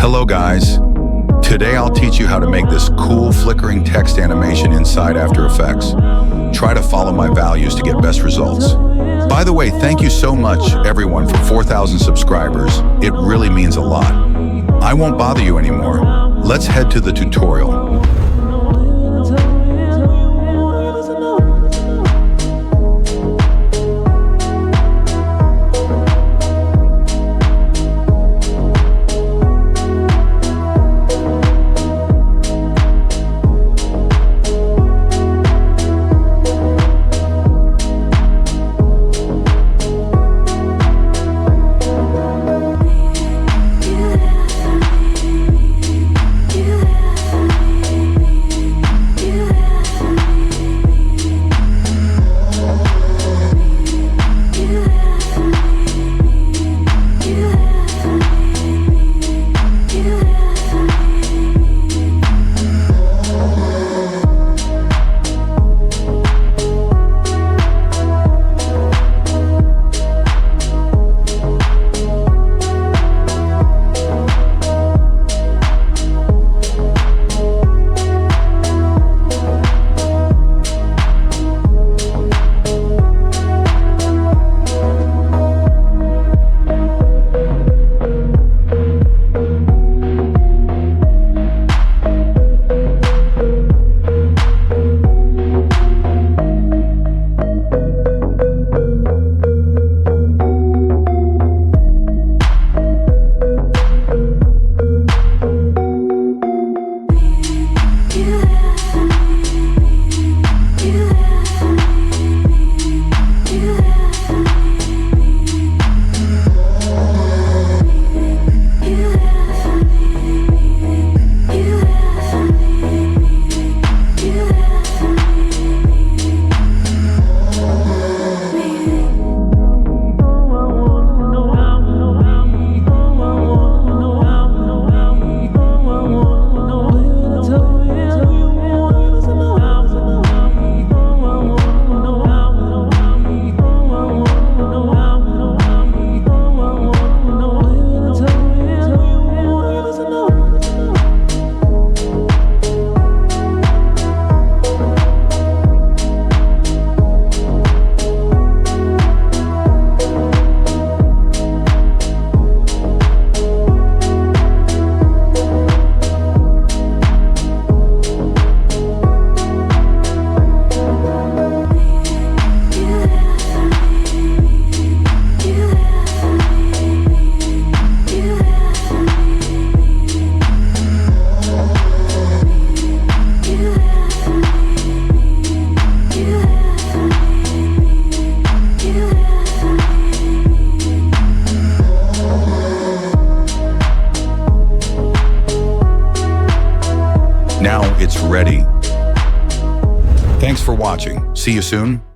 Hello guys, today I'll teach you how to make this cool flickering text animation inside After Effects. Try to follow my values to get best results. By the way, thank you so much everyone for 4,000 subscribers. It really means a lot. I won't bother you anymore. Let's head to the tutorial. Now it's ready. Thanks for watching. See you soon.